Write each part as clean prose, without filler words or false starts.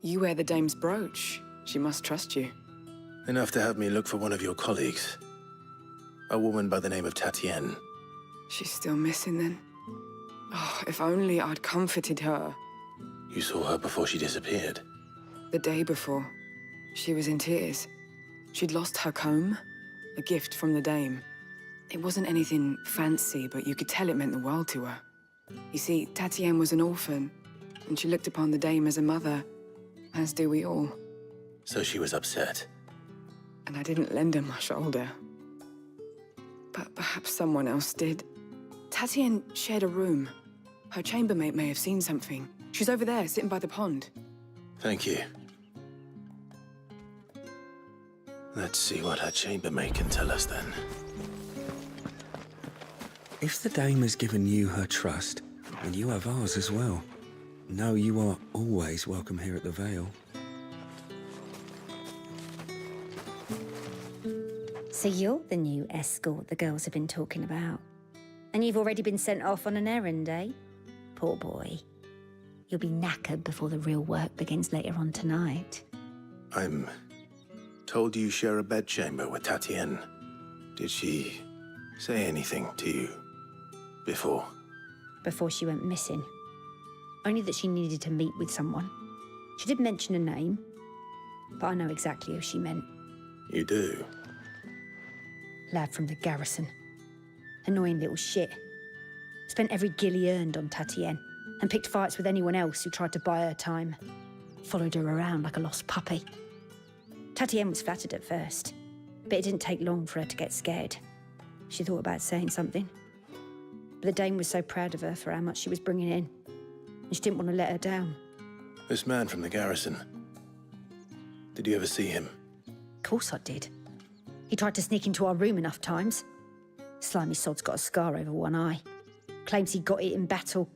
You wear the dame's brooch. She must trust you. Enough to have me look for one of your colleagues. A woman by the name of Tatienne. She's still missing then. Oh, if only I'd comforted her. You saw her before she disappeared. The day before, she was in tears. She'd lost her comb, a gift from the dame. It wasn't anything fancy, but you could tell it meant the world to her. You see, Tatienne was an orphan, and she looked upon the dame as a mother, as do we all. So she was upset. And I didn't lend her my shoulder. But perhaps someone else did. Tatienne shared a room. Her chambermaid may have seen something. She's over there, sitting by the pond. Thank you. Let's see what her chambermaid can tell us then. If the dame has given you her trust, then you have ours as well. No, you are always welcome here at the Vale. So you're the new escort the girls have been talking about. And you've already been sent off on an errand, eh? Poor boy. You'll be knackered before the real work begins later on tonight. I'm told you share a bedchamber with Tatienne. Did she say anything to you before? Before she went missing. Only that she needed to meet with someone. She did mention a name, but I know exactly who she meant. You do? Lad from the garrison. Annoying little shit. Spent every guil he earned on Tatienne and picked fights with anyone else who tried to buy her time. Followed her around like a lost puppy. Tatienne was flattered at first, but it didn't take long for her to get scared. She thought about saying something. But the dame was so proud of her for how much she was bringing in, and she didn't want to let her down. This man from the garrison. Did you ever see him? Of course I did. He tried to sneak into our room enough times. Slimy sod's got a scar over one eye. Claims he got it in battle.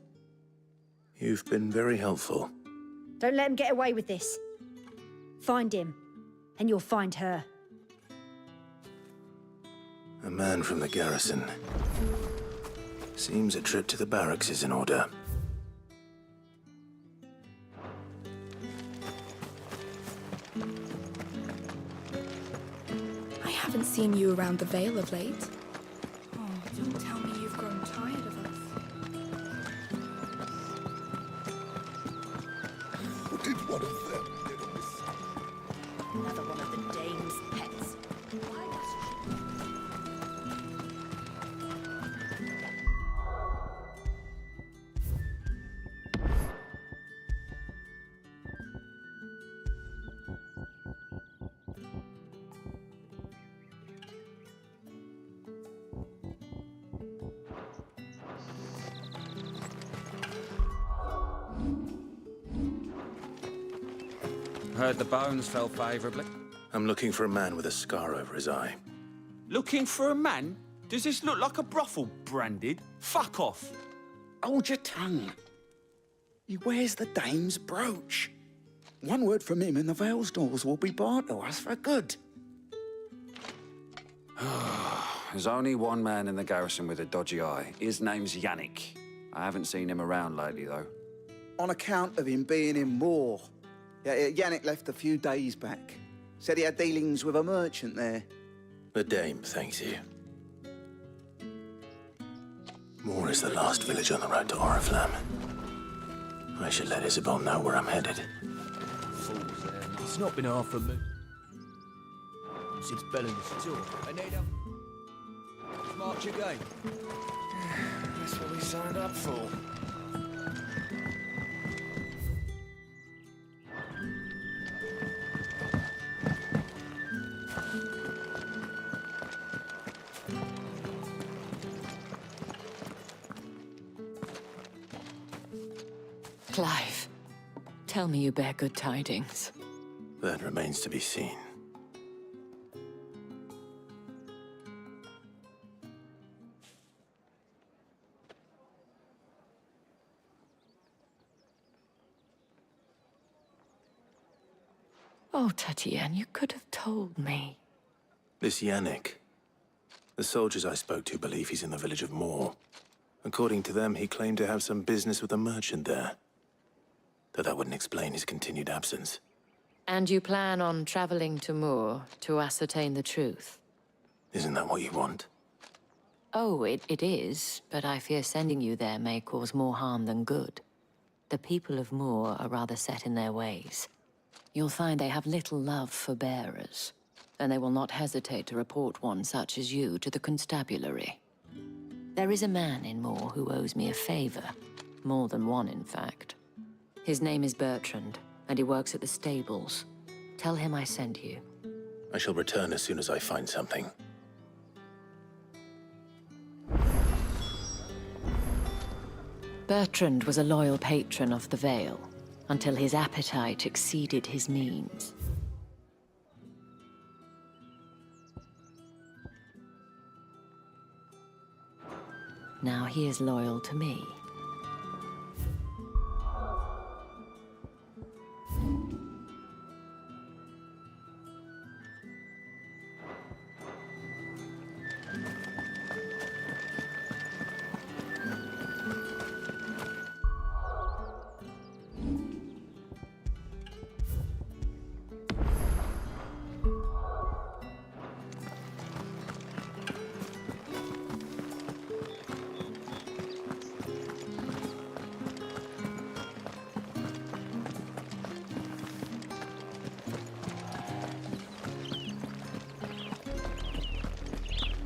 You've been very helpful. Don't let him get away with this. Find him, and you'll find her. A man from the garrison. Seems a trip to the barracks is in order. I haven't seen you around the Vale of late. Oh, don't tell me you've grown tired of us. What did one of them do? Another one of the dame's pets. Why was Heard the bones fell favourably. I'm looking for a man with a scar over his eye. Looking for a man? Does this look like a brothel branded? Fuck off. Hold your tongue. He wears the dame's brooch. One word from him and the Vale's doors will be barred to us for good. There's only one man in the garrison with a dodgy eye. His name's Yannick. I haven't seen him around lately, though. On account of him being in war. Yeah, Yannick left a few days back. Said he had dealings with a merchant there. The dame thanks you. Moor is the last village on the road to Oriflamme. I should let Isabel know where I'm headed. It's not been hard for me. Since Bellen's tour. And then, march again. That's what we signed up for. Clive, tell me you bear good tidings. That remains to be seen. Oh, Tatienne, you could have told me. This Yannick. The soldiers I spoke to believe he's in the village of Moor. According to them, he claimed to have some business with a merchant there. though that wouldn't explain his continued absence. And you plan on traveling to Moor to ascertain the truth? Isn't that what you want? Oh, it is, but I fear sending you there may cause more harm than good. The people of Moor are rather set in their ways. You'll find they have little love for bearers, and they will not hesitate to report one such as you to the constabulary. There is a man in Moor who owes me a favor. More than one, in fact. His name is Bertrand, and he works at the stables. Tell him I sent you. I shall return as soon as I find something. Bertrand was a loyal patron of the Vale, until his appetite exceeded his means. Now he is loyal to me.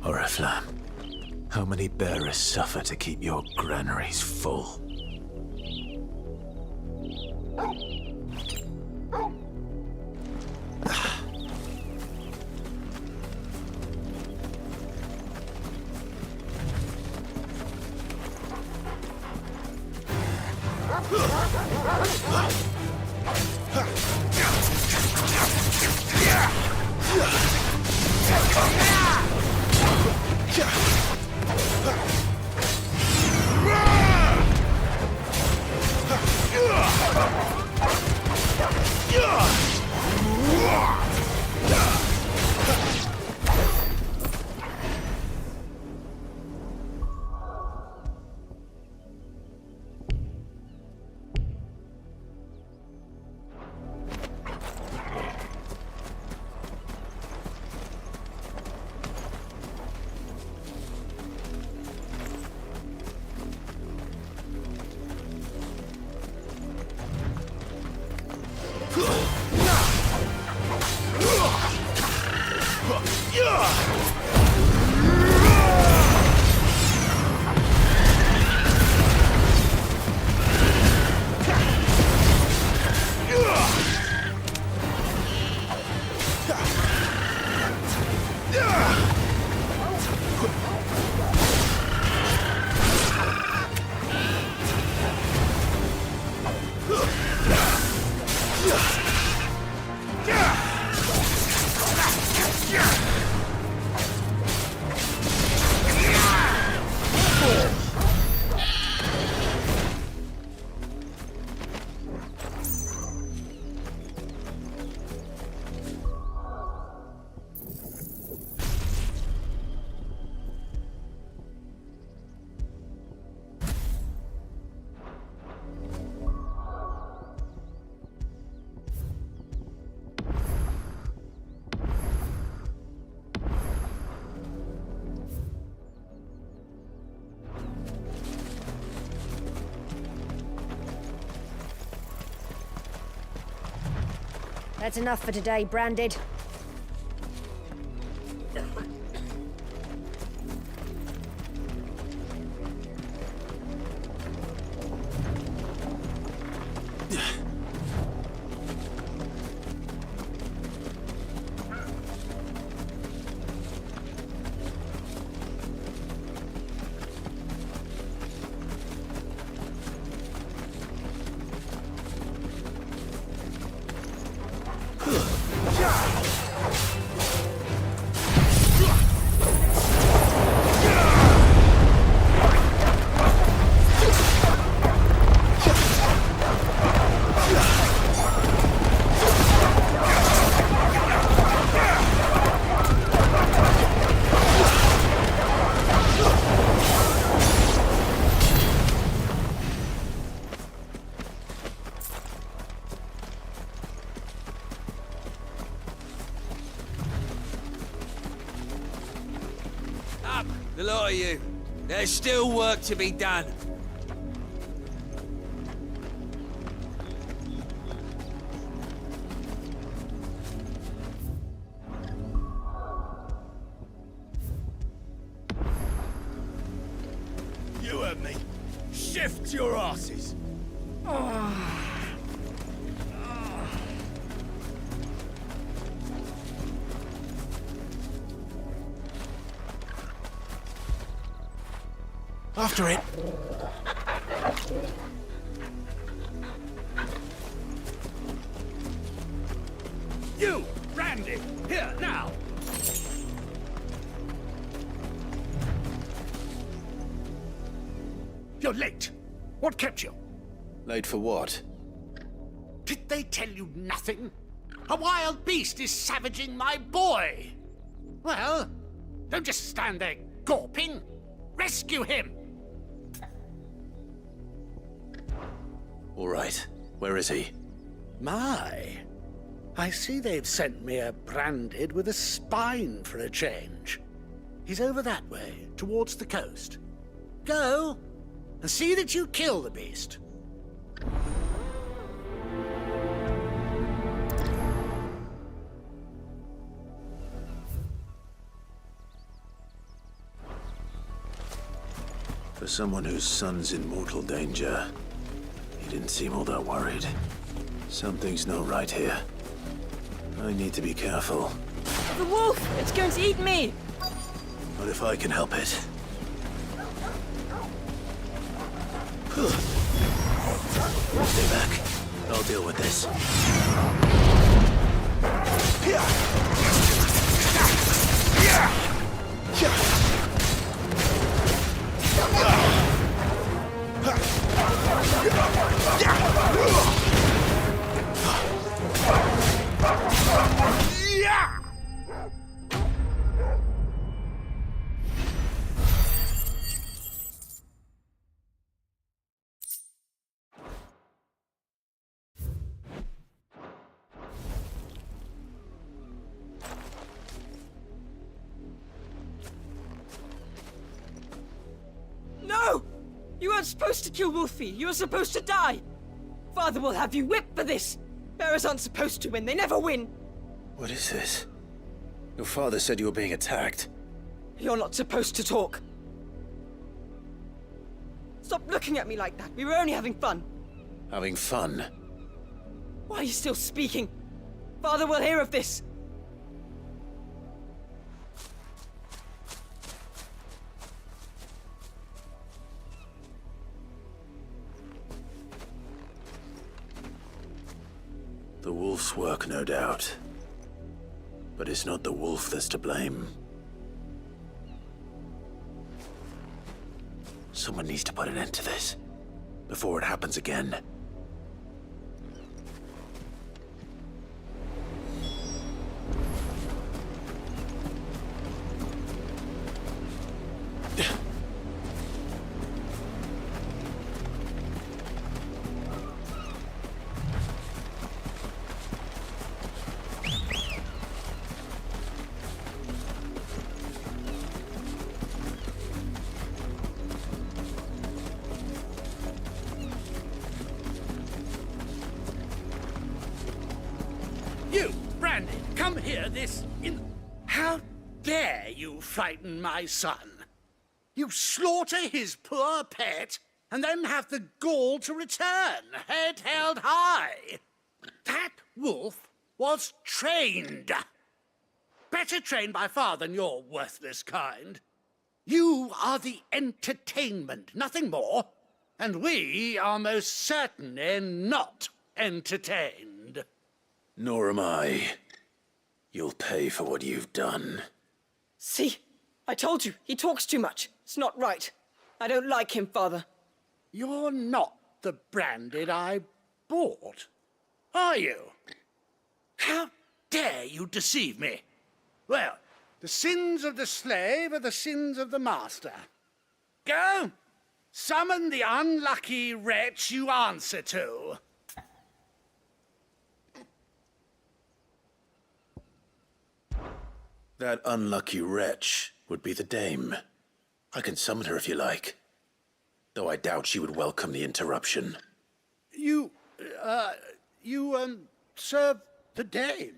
Oriflamme, how many bearers suffer to keep your granaries full? That's enough for today, Branded. Yeah! The lot of you. There's still work to be done. You heard me. Shift your asses. After it. You, Randy, here, now. You're late. What kept you? Late for what? Did they tell you nothing? A wild beast is savaging my boy. Well, don't just stand there gawping. Rescue him. All right. Where is he? My. I see they've sent me a branded with a spine for a change. He's over that way, towards the coast. Go, and see that you kill the beast. For someone whose son's in mortal danger, he didn't seem all that worried. Something's not right here. I need to be careful. The wolf! It's going to eat me! But if I can help it... Stay back. I'll deal with this. No! You weren't supposed to kill Wolfie. You were supposed to die. Father will have you whipped for this. Bearers aren't supposed to win. They never win. What is this? Your father said you were being attacked. You're not supposed to talk. Stop looking at me like that. We were only having fun. Having fun? Why are you still speaking? Father will hear of this. The wolf's work, no doubt. But it's not the wolf that's to blame. Someone needs to put an end to this, before it happens again. You, Brandy, come here How dare you frighten my son? You slaughter his poor pet, and then have the gall to return, head held high. That wolf was trained. Better trained by far than your worthless kind. You are the entertainment, nothing more. And we are most certainly not entertained. Nor am I. You'll pay for what you've done. See? I told you. He talks too much. It's not right. I don't like him, Father. You're not the branded I bought, are you? How dare you deceive me? Well, the sins of the slave are the sins of the master. Go, summon the unlucky wretch you answer to. That unlucky wretch would be the dame. I can summon her if you like. Though I doubt she would welcome the interruption. You serve the Dame.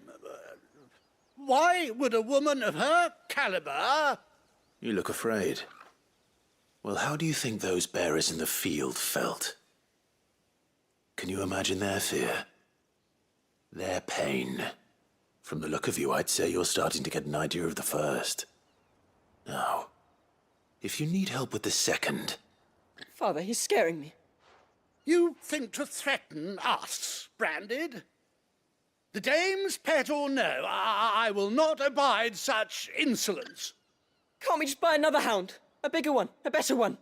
Why would a woman of her caliber... You look afraid. Well, how do you think those bearers in the field felt? Can you imagine their fear? Their pain? From the look of you, I'd say you're starting to get an idea of the first. Now, if you need help with the second... Father, he's scaring me. You think to threaten us, Branded? The Dame's pet or no, I will not abide such insolence. Can't we just buy another hound? A bigger one, a better one.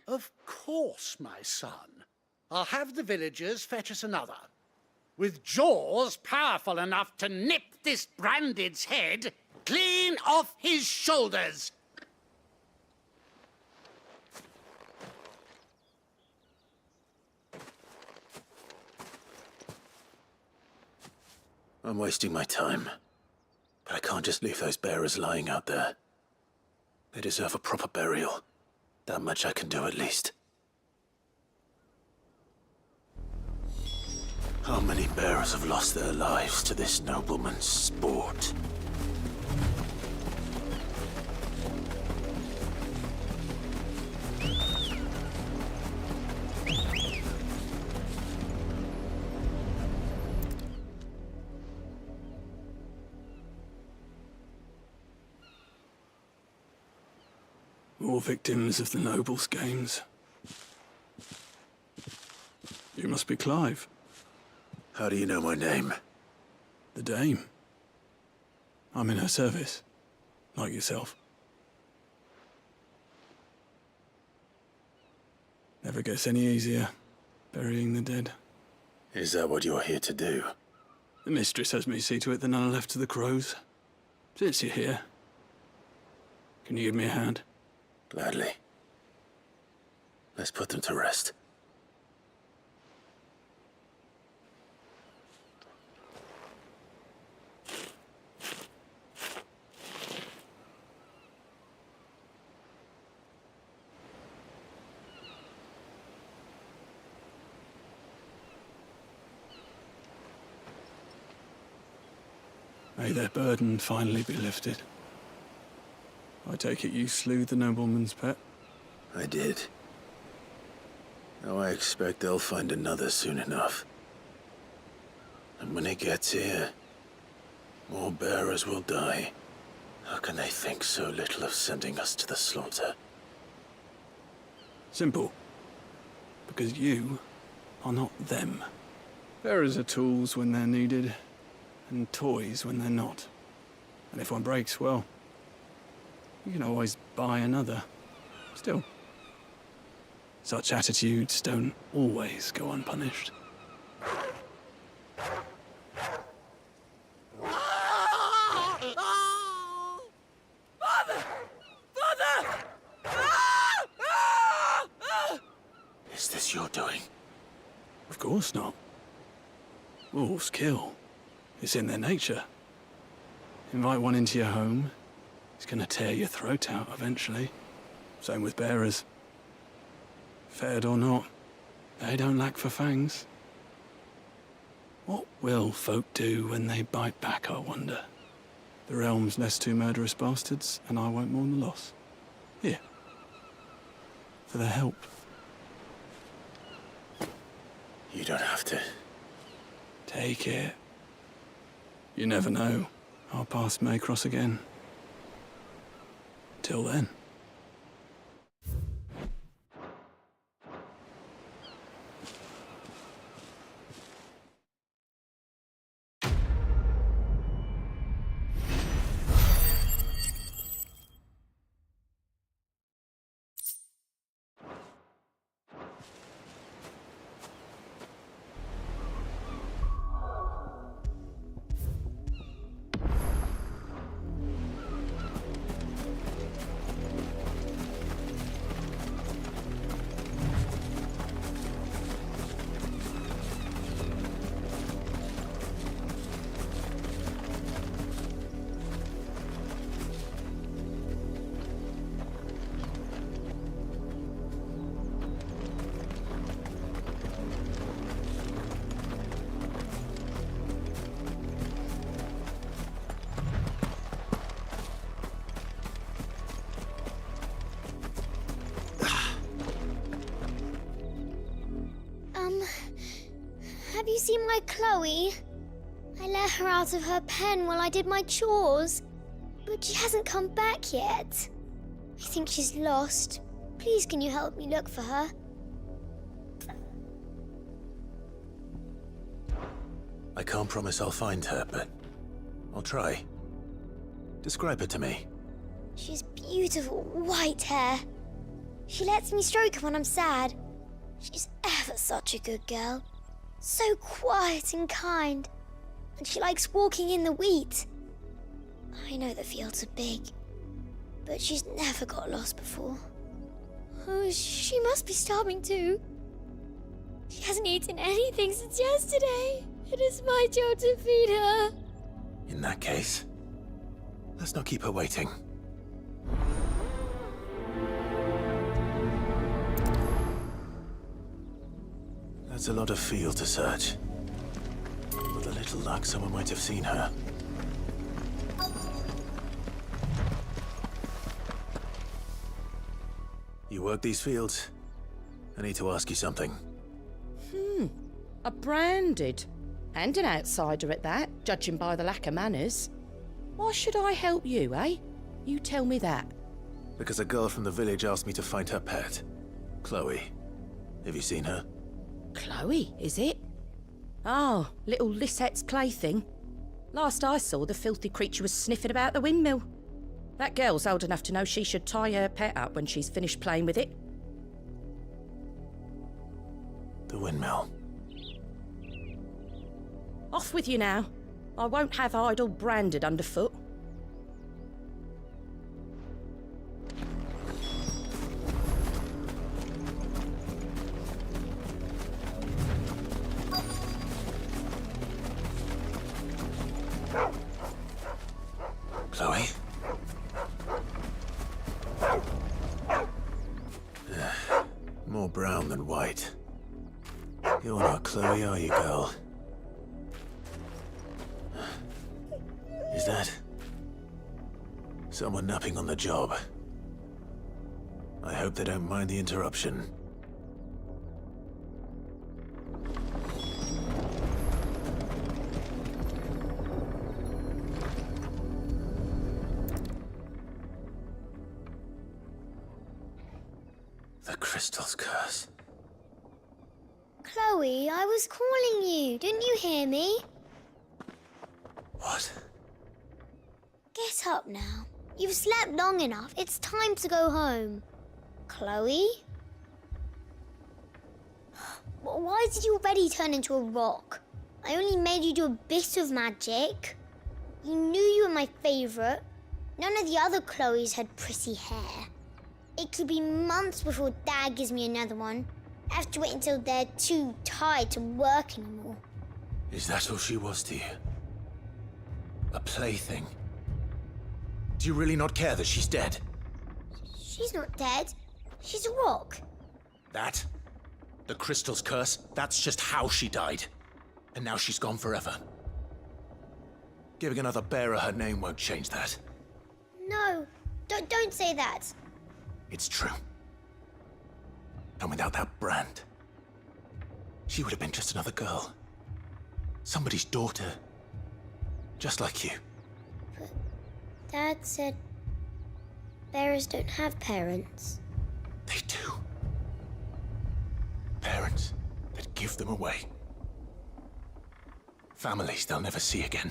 Of course, my son. I'll have the villagers fetch us another. With jaws powerful enough to nip this Branded's head clean off his shoulders. I'm wasting my time. But I can't just leave those bearers lying out there. They deserve a proper burial. That much I can do at least. How many bearers have lost their lives to this nobleman's sport? More victims of the nobles' games. You must be Clive. How do you know my name? The Dame. I'm in her service, like yourself. Never gets any easier, burying the dead. Is that what you're here to do? The mistress has me see to it that none are left to the crows. Since you're here, can you give me a hand? Gladly. Let's put them to rest. May their burden finally be lifted. I take it you slew the nobleman's pet? I did. Now I expect they'll find another soon enough. And when it gets here, more bearers will die. How can they think so little of sending us to the slaughter? Simple. Because you are not them. Bearers are tools when they're needed, and toys when they're not. And if one breaks, well, you can always buy another. Still, such attitudes don't always go unpunished. Father! Father! Is this your doing? Of course not. Wolves kill. It's in their nature. Invite one into your home, he's gonna tear your throat out eventually. Same with bearers. Fed or not, they don't lack for fangs. What will folk do when they bite back, I wonder? The realm's less two murderous bastards, and I won't mourn the loss. Here. For their help. You don't have to. Take it. You never know. Our paths may cross again. Till then. Chloe. I let her out of her pen while I did my chores. But she hasn't come back yet. I think she's lost. Please, can you help me look for her? I can't promise I'll find her, but I'll try. Describe her to me. She has beautiful white hair. She lets me stroke her when I'm sad. She's ever such a good girl. So quiet and kind. And she likes walking in the wheat. I know the fields are big, but she's never got lost before. Oh, she must be starving too. She hasn't eaten anything since yesterday. It is my job to feed her. In that case, let's not keep her waiting. That's a lot of field to search. With a little luck, someone might have seen her. You work these fields? I need to ask you something. A branded. And an outsider at that, judging by the lack of manners. Why should I help you, eh? You tell me that. Because a girl from the village asked me to find her pet. Chloe. Have you seen her? Chloe, is it? Oh, little Lisette's plaything. Last I saw, the filthy creature was sniffing about the windmill. That girl's old enough to know she should tie her pet up when she's finished playing with it. The windmill. Off with you now. I won't have idle branded underfoot. Chloe? More brown than white. You're not Chloe, are you, girl? Is that someone napping on the job? I hope they don't mind the interruption. The crystal's curse. Chloe, I was calling you. Didn't you hear me? What? Get up now. You've slept long enough. It's time to go home. Chloe? Why did you already turn into a rock? I only made you do a bit of magic. You knew you were my favourite. None of the other Chloes had pretty hair. It could be months before Dad gives me another one. I have to wait until they're too tired to work anymore. Is that all she was to you? A plaything? Do you really not care that she's dead? She's not dead. She's a rock. That? The crystal's curse? That's just how she died. And now she's gone forever. Giving another bearer her name won't change that. No, don't say that. It's true. And without that brand, she would have been just another girl. Somebody's daughter. Just like you. But Dad said bearers don't have parents. They do. Parents that give them away. Families they'll never see again.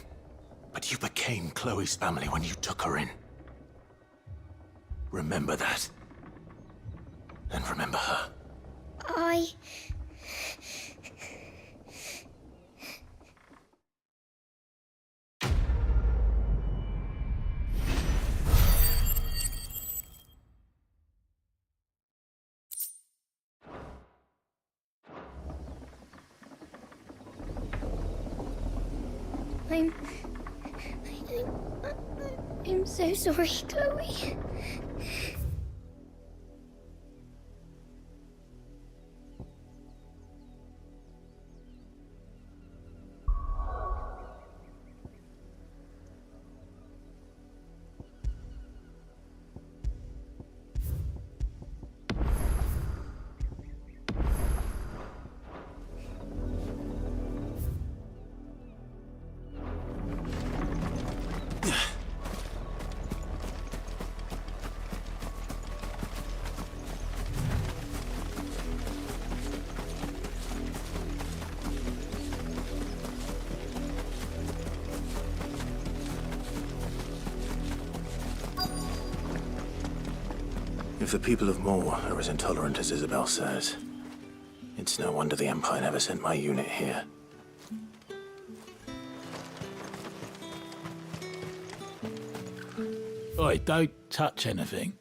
But you became Chloe's family when you took her in. Remember that. And remember her. I'm so sorry, Chloe. If the people of Moor are as intolerant as Isabel says, it's no wonder the Empire never sent my unit here. Oi, don't touch anything.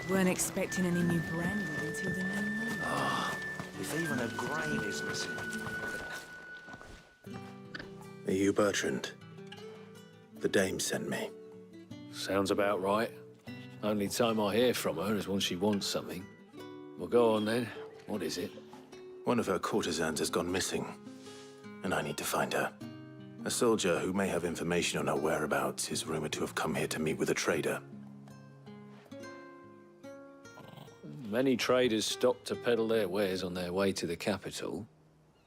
Weren't expecting any new brandy until the new moon. If even a grain is missing. Are you Bertrand? The dame sent me. Sounds about right. Only time I hear from her is when she wants something. Well, go on then. What is it? One of her courtesans has gone missing, and I need to find her. A soldier who may have information on her whereabouts is rumored to have come here to meet with a trader. Many traders stop to peddle their wares on their way to the capital,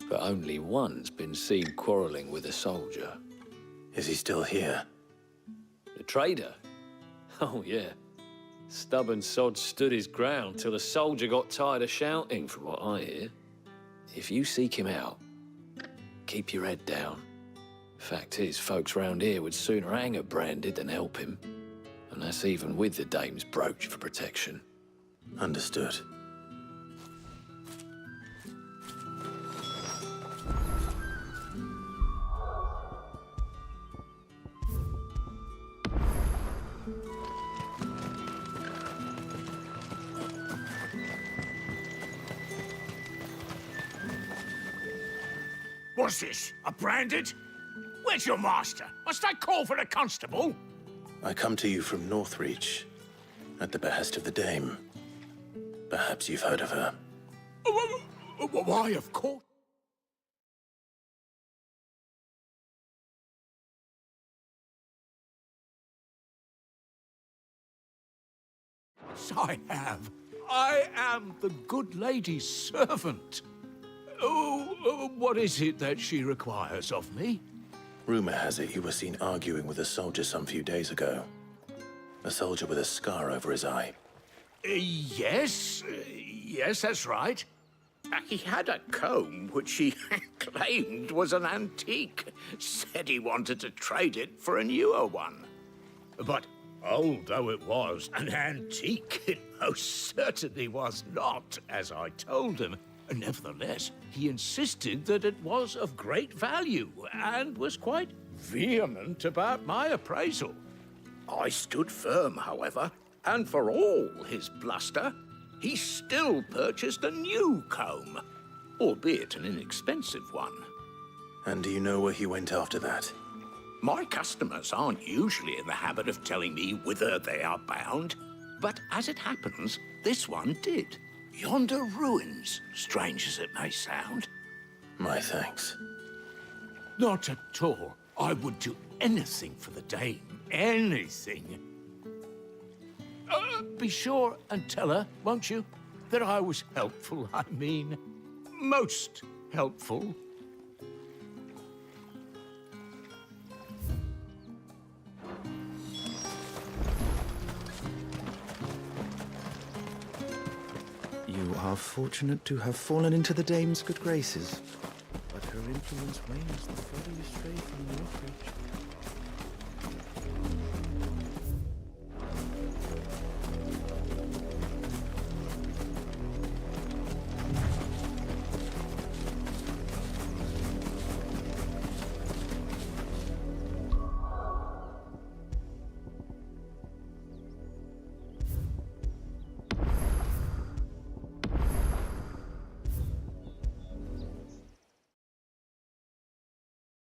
but only one's been seen quarrelling with a soldier. Is he still here? The trader? Oh, yeah. Stubborn sod stood his ground till the soldier got tired of shouting, from what I hear. If you seek him out, keep your head down. Fact is, folks round here would sooner hang a branded than help him. And that's even with the dame's brooch for protection. Understood. What's this? A branded? Where's your master? Must I call for a constable? I come to you from Northreach, at the behest of the dame. Perhaps you've heard of her. Why, of course. I have. I am the good lady's servant. What is it that she requires of me? Rumor has it you were seen arguing with a soldier some few days ago. A soldier with a scar over his eye. Yes, that's right. He had a comb which he claimed was an antique. Said he wanted to trade it for a newer one. But old though it was, an antique it most certainly was not, as I told him. Nevertheless, he insisted that it was of great value and was quite vehement about my appraisal. I stood firm, however, and for all his bluster, he still purchased a new comb, albeit an inexpensive one. And do you know where he went after that? My customers aren't usually in the habit of telling me whither they are bound, but as it happens, this one did. Yonder ruins, strange as it may sound. My thanks. Not at all. I would do anything for the dame. Anything. Be sure and tell her, won't you, that I was helpful, I mean, most helpful. You are fortunate to have fallen into the dame's good graces. But her influence wanes the further you stray